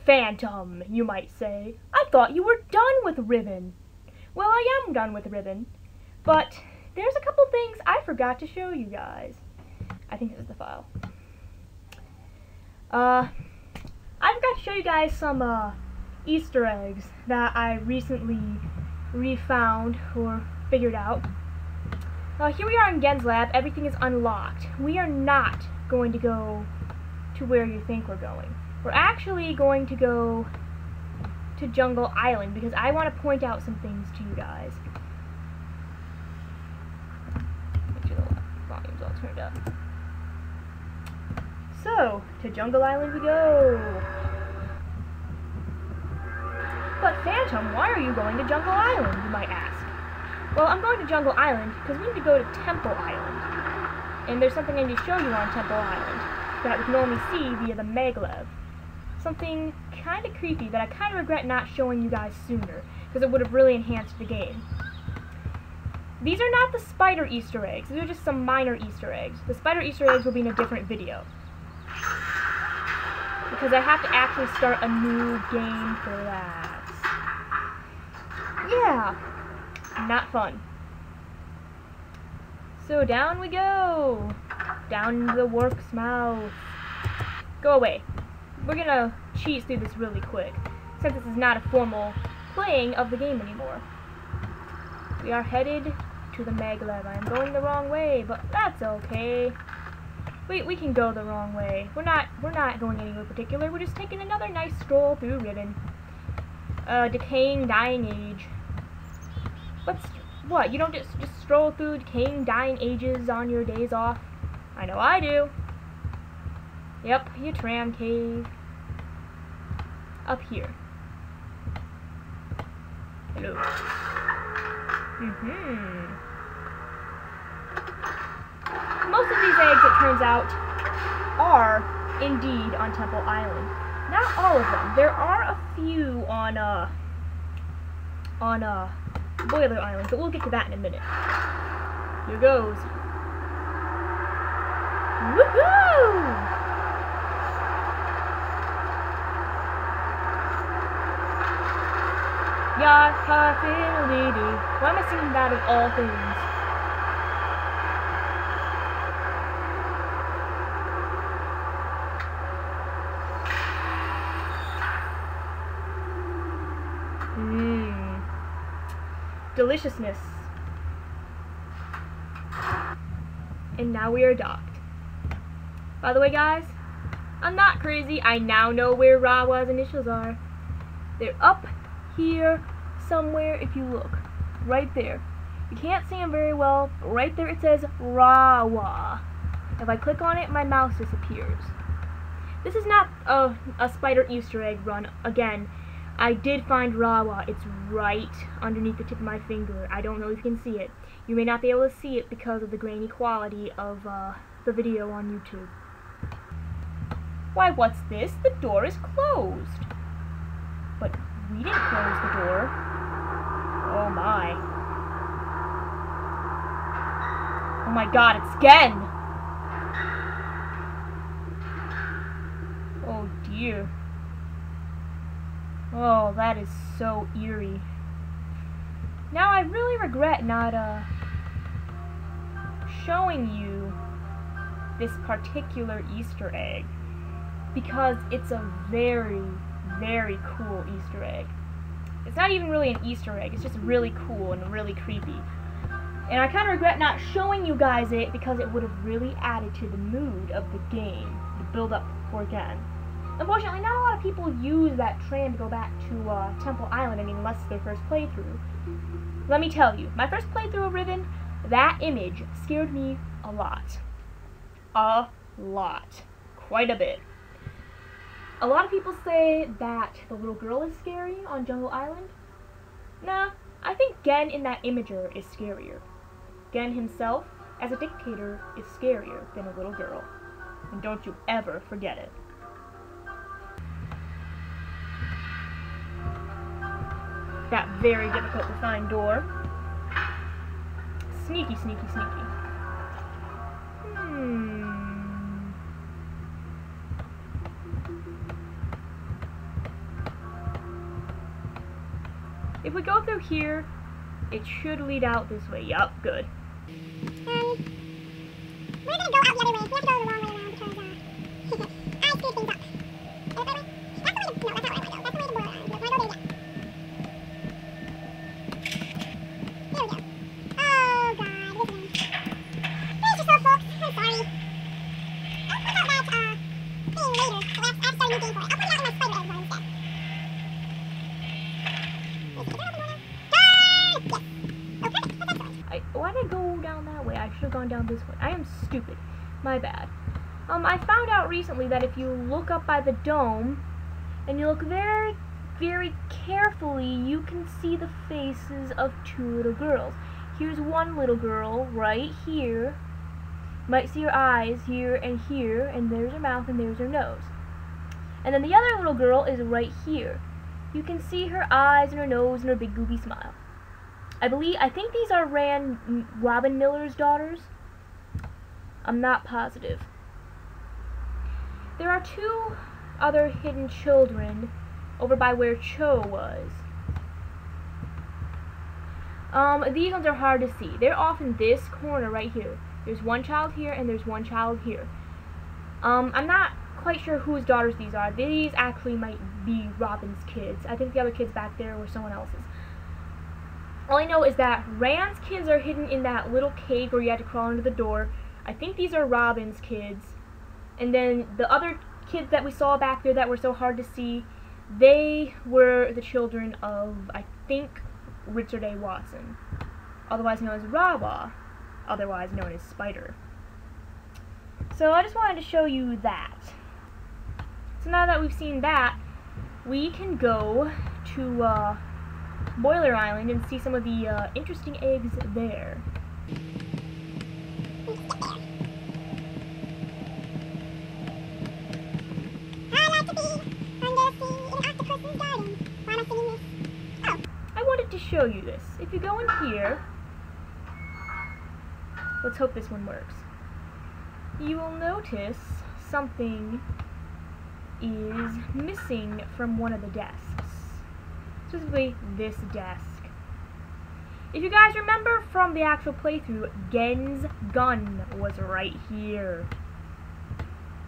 Phantom, you might say. I thought you were done with Riven. Well, I am done with Riven, but there's a couple things I forgot to show you guys. I think this is the file. I forgot to show you guys some Easter eggs that I recently refound or figured out. Here we are in Gen's lab. Everything is unlocked. We are not going to go to where you think we're going. We're actually going to go to Jungle Island because I want to point out some things to you guys. Make sure the volume's all turned up. So, to Jungle Island we go. But Phantom, why are you going to Jungle Island, you might ask? Well, I'm going to Jungle Island because we need to go to Temple Island. And there's something I need to show you on Temple Island that we can only see via the maglev. Something kind of creepy that I kind of regret not showing you guys sooner, because it would have really enhanced the game. These are not the Spyder Easter eggs, these are just some minor Easter eggs. The Spyder Easter eggs will be in a different video, because I have to actually start a new game for that. Yeah, not fun. So down we go, down the work's mouth. Go away. We're gonna cheese through this really quick, since this is not a formal playing of the game anymore. We are headed to the maglev. I am going the wrong way, but that's okay. We can go the wrong way. We're not going anywhere particular. We're just taking another nice stroll through Riven. Decaying, dying age. What? You don't just stroll through decaying, dying ages on your days off? I know I do. Yep, your tram cave. Up here. Hello. Most of these eggs, it turns out, are indeed on Temple Island. Not all of them. There are a few on Boiler Island, but we'll get to that in a minute. Here goes. Woohoo! Why am I singing that of all things? Deliciousness. And now we are docked. By the way, guys, I'm not crazy. I now know where Rawa's initials are. They're up here somewhere if you look. Right there. You can't see them very well, but right there it says Rawa. If I click on it, my mouse disappears. This is not a Spyder Easter egg run. Again, I did find Rawa. It's right underneath the tip of my finger. I don't know if you can see it. You may not be able to see it because of the grainy quality of the video on YouTube. Why, what's this? The door is closed. But we didn't close the door. Oh my. Oh my god, it's Gen! Oh dear. Oh, that is so eerie. Now I really regret not showing you this particular Easter egg, because it's a very, very cool Easter egg. It's not even really an Easter egg, it's just really cool and really creepy. And I kind of regret not showing you guys it because it would have really added to the mood of the game, the build up for Gen. Unfortunately, not a lot of people use that tram to go back to Temple Island, unless it's their first playthrough. Let me tell you, my first playthrough of Riven, that image scared me a lot. A lot. Quite a bit. A lot of people say that the little girl is scary on Jungle Island. Nah, I think Gen in that imager is scarier. Gen himself, as a dictator, is scarier than a little girl. And don't you ever forget it. That very difficult to find door. Sneaky, sneaky, sneaky. If we go through here, it should lead out this way. Yup, good. We're gonna go out the other way. We have to go the long way around because, I screwed things up. That's the way to, no, that's not where I want to go. That's the way to boil island. Wanna go there yet? There we go. Oh god, this is Brace yourself, folks. I'm sorry. I'll put out that, thing later. So I have to start a new game for it. I'll put it out in my Spyder egg one instead. Why did I go down that way? I should have gone down this way. I am stupid. My bad. I found out recently that if you look up by the dome, and you look very, very carefully, you can see the faces of two little girls. Here's one little girl right here. You might see her eyes here, and there's her mouth, and there's her nose. And then the other little girl is right here. You can see her eyes and her nose and her big goofy smile. I think these are Robin Miller's daughters. I'm not positive. There are two other hidden children over by where Cho was. These ones are hard to see. They're off in this corner right here. There's one child here and there's one child here. I'm not quite sure whose daughters these are. These actually might be Robin's kids. I think the other kids back there were someone else's. All I know is that Rand's kids are hidden in that little cave where you had to crawl under the door. I think these are Robin's kids. And then the other kids that we saw back there that were so hard to see, they were the children of, I think, Richard A. Watson, otherwise known as Rawa, otherwise known as Spyder. So I just wanted to show you that. So now that we've seen that, we can go to Boiler Island and see some of the interesting eggs there. I wanted to show you this. If you go in here, let's hope this one works. You will notice something is missing from one of the desks. Specifically, this desk. If you guys remember from the actual playthrough, Gen's gun was right here.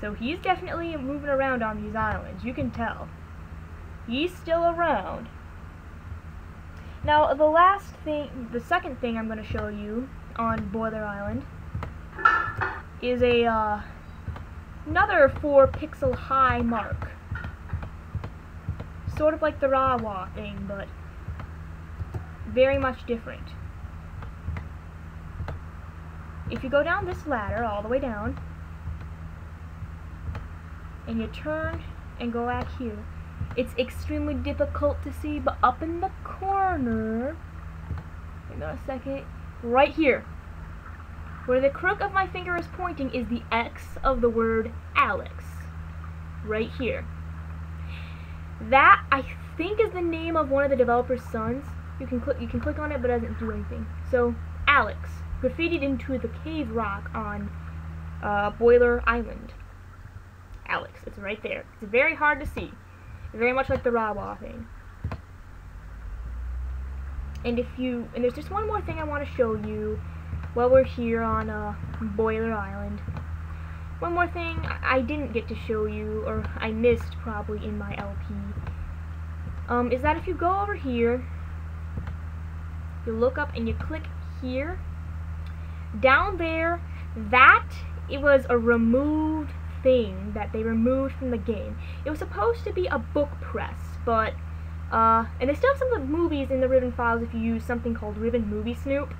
So he's definitely moving around on these islands, you can tell. He's still around. Now, the second thing I'm going to show you on Boiler Island is another 4-pixel high mark. Sort of like the Rawa thing, but very much different. If you go down this ladder all the way down, and you turn and go back here, it's extremely difficult to see, but up in the corner, hang on a second, right here, where the crook of my finger is pointing is the X of the word Alex. Right here. That, I think, is the name of one of the developer's sons. You can click on it, but it doesn't do anything. So, Alex, graffitied into the cave rock on Boiler Island. Alex, it's right there. It's very hard to see. Very much like the Rawa thing. And there's just one more thing I want to show you while we're here on Boiler Island. One more thing I didn't get to show you, or I missed probably in my LP, is that if you go over here, you look up and you click here, down there, it was a removed thing that they removed from the game. It was supposed to be a book press, but, and they still have some of the movies in the Riven files if you use something called Riven Movie Snoop,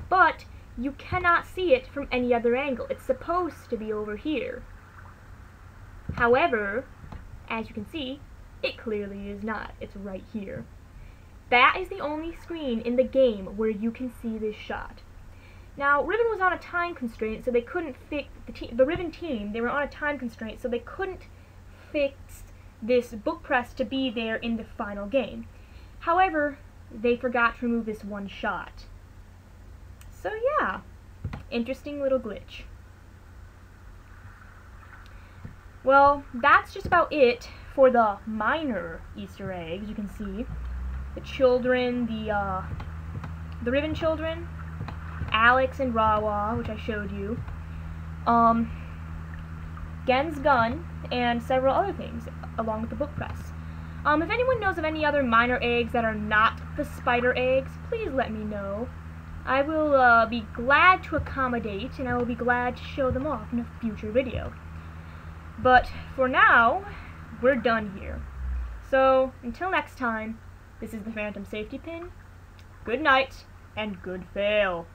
but you cannot see it from any other angle. It's supposed to be over here. However, as you can see, it clearly is not. It's right here. That is the only screen in the game where you can see this shot. Now, Riven was on a time constraint, so they couldn't fix, the Riven team, they were on a time constraint, so they couldn't fix this book press to be there in the final game. However, they forgot to remove this one shot. So yeah, interesting little glitch. Well, that's just about it for the minor Easter eggs, you can see. the children, the Riven children, Alex and Rawa, which I showed you, Gen's gun, and several other things, along with the book press. If anyone knows of any other minor eggs that are not the Spyder eggs, please let me know. I will be glad to accommodate, and I will be glad to show them off in a future video. But for now, we're done here. So, until next time, this is the Phantom Safety Pin. Good night, and good fail.